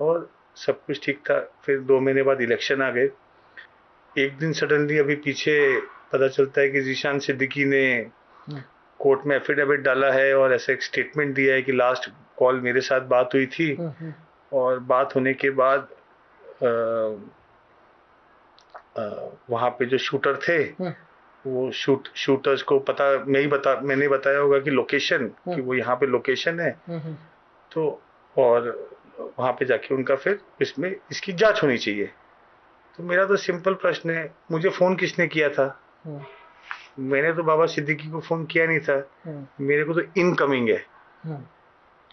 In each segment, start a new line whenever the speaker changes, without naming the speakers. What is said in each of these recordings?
और सब कुछ ठीक था। फिर 2 महीने बाद इलेक्शन आ गए। एक दिन सडनली अभी पीछे पता चलता है कि जीशान सिद्दीकी ने कोर्ट में एफिडेविट डाला है और ऐसा एक स्टेटमेंट दिया है कि लास्ट कॉल मेरे साथ बात हुई थी, और बात होने के बाद वहाँ पे जो शूटर थे वो शूटर्स को मैंने बताया होगा कि लोकेशन, कि वो यहाँ पे लोकेशन है। तो और वहाँ पे जाके उनका फिर इसमें इसकी जांच होनी चाहिए। तो मेरा तो सिंपल प्रश्न है, मुझे फोन किसने किया था? मैंने तो बाबा सिद्दीकी को फोन किया नहीं था। मेरे को तो इनकमिंग है।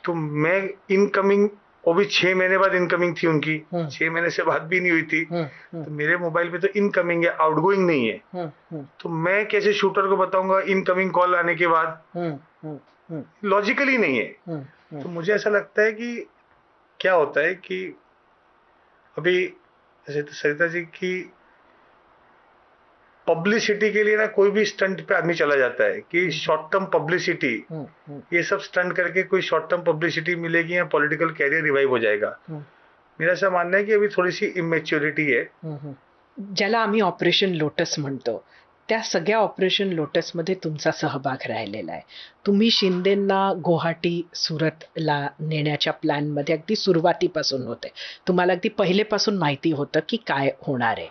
तो मैं इनकमिंग, वो भी 6 महीने बाद इनकमिंग थी उनकी। 6 महीने से बात भी नहीं हुई थी। तो मेरे मोबाइल पे तो इनकमिंग है, आउटगोइंग नहीं है। तो मैं कैसे शूटर को बताऊंगा इनकमिंग कॉल आने के बाद? लॉजिकली नहीं है। तो मुझे ऐसा लगता है कि क्या होता है कि अभी जैसे सरिता जी की पब्लिसिटी के लिए ना कोई भी स्टंट पे आदमी चला जाता है कि शॉर्ट टर्म पब्लिसिटी, ये सब स्टंट करके कोई शॉर्ट टर्म पब्लिसिटी मिलेगी या पॉलिटिकल कैरियर रिवाइव हो जाएगा। मेरा ऐसा मानना है की अभी थोडीशी इमॅच्युरिटी आहे।
ज्याला आम्ही ऑपरेशन लोटस म्हणतो, त्या सगळ्या ऑपरेशन लोटस मध्ये तुमचा सहभाग राहिलेला आहे. तुम्ही शिंदेंना गुवाहाटी सुरतला नेण्याच्या प्लॅन मध्ये अगदी सुरुवातीपासून होते. तुम्हाला अगदी पहिलेपासून माहिती होतं की काय होणार आहे.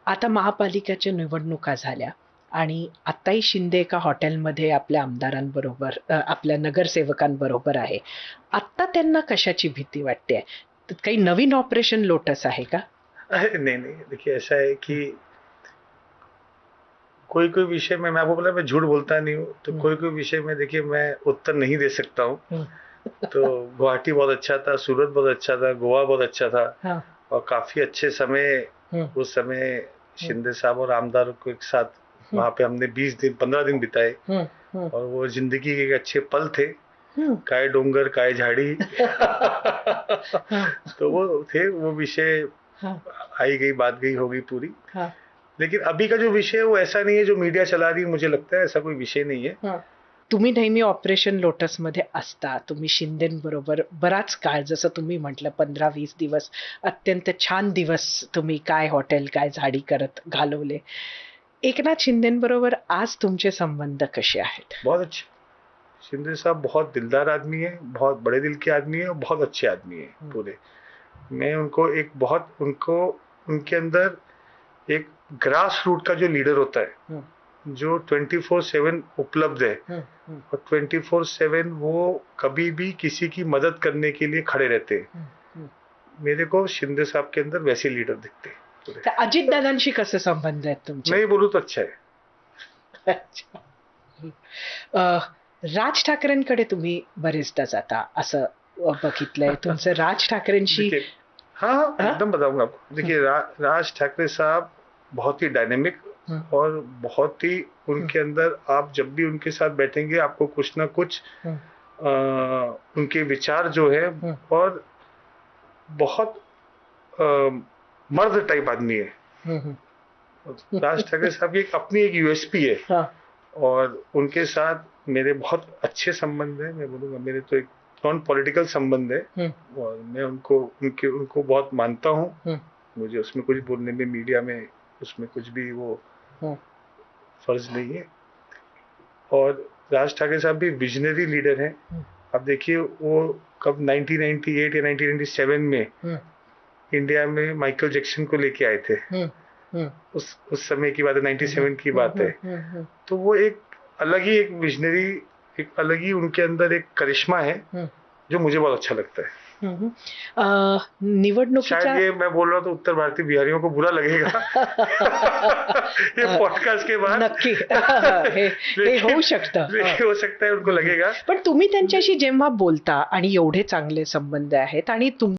आता महापालिकेच्या निवडणुका झाल्या आणि आत्ताही शिंदे एका हॉटेलमध्ये आपल्या आमदारांबरोबर आपल्या नगरसेवकांबरोबर आहे. आत्ता त्यांना कशाची भीती वाटते? काही नवीन ऑपरेशन लोटस आहे का?
नहीं नहीं, देखिए ऐसा है कि कोई कोई विषय में, मैं आपको बोला मैं झूठ बोलता नहीं हूँ, तो कोई कोई विषय में देखिए मैं उत्तर नहीं दे सकता हूँ। तो गुवाहाटी बहुत अच्छा था, सूरत बहुत अच्छा था, गोवा बहुत अच्छा था। और काफी अच्छे समय उस समय शिंदे साहब और आमदार को एक साथ वहाँ पे हमने 15 दिन बिताए, और वो जिंदगी के एक अच्छे पल थे। काय डोंगर काय झाड़ी तो वो थे, वो विषय आई गई बात गई हो गई पूरी। लेकिन अभी का जो विषय है वो ऐसा नहीं है जो मीडिया चला रही है, मुझे लगता है ऐसा कोई विषय नहीं है।
तुम्ही नेहमी ऑपरेशन लोटस मध्ये असता. तुम्ही शिंदेबरोबर बराच काळ, जसं तुम्ही म्हटलं 15-20 दिवस अत्यंत छान दिवस तुम्ही काय हॉटेल काय झाडी करत घालवले. एकनाथ शिंदेबरोबर आज तुमचे संबंध कसे आहेत?
बहुत अच्छे। शिंदे साहब बहुत दिलदार आदमी है, बहुत बड़े दिल के आदमी है और बहुत अच्छे आदमी है पूरे। मैं उनको उनके अंदर एक ग्रास रूट का जो लीडर होता है, जो 24/7 उपलब्ध है, और 24/7 वो कभी भी किसी की मदद करने के लिए खड़े रहते हैं। मेरे को शिंदे साहब के अंदर वैसे लीडर दिखते हैं।
अजित दादांशी कसे संबंध आहेत तुमचे?
नहीं बोलू तो अच्छा है।
राज ठाकरेंकडे तुम्ही बरेचदा जाता असं बघितलंय. तुमचं राज ठाकरेंशी?
हाँ, एकदम बताऊंगा आपको। देखिए राज ठाकरे साहब बहुत ही डायनेमिक, और बहुत ही उनके अंदर, आप जब भी उनके साथ बैठेंगे आपको कुछ ना कुछ उनके विचार जो है, और बहुत मर्द टाइप आदमी है। राज ठाकरे साहब की अपनी एक यूएसपी है। और उनके साथ मेरे बहुत अच्छे संबंध है। मैं बोलूँगा मेरे तो एक नॉन पॉलिटिकल संबंध है, और मैं उनको बहुत मानता हूँ। मुझे उसमें कुछ बोलने में, मीडिया में उसमें कुछ भी वो फर्ज नहीं है। और राज ठाकरे साहब भी विजनरी लीडर हैं। अब देखिए वो कब 1998 या 1997 में इंडिया में माइकल जैक्सन को लेके आए थे। उस समय की बात है, 97 की बात है। तो वो एक अलग ही एक विजनरी, एक अलग ही उनके अंदर एक करिश्मा है जो मुझे बहुत अच्छा लगता है।
निवडणुकीच्या,
शायद ये मैं बोल रहा हूँ तो उत्तर भारतीय बिहारियों को बुरा लगेगा ये पॉडकास्ट के बाद।
नक्की हे होऊ शकतं,
हो सकता है उनको लगेगा।
पण तुम्ही त्यांच्याशी जेव्हा बोलता आणि एवढे चांगले संबंध आहेत आणि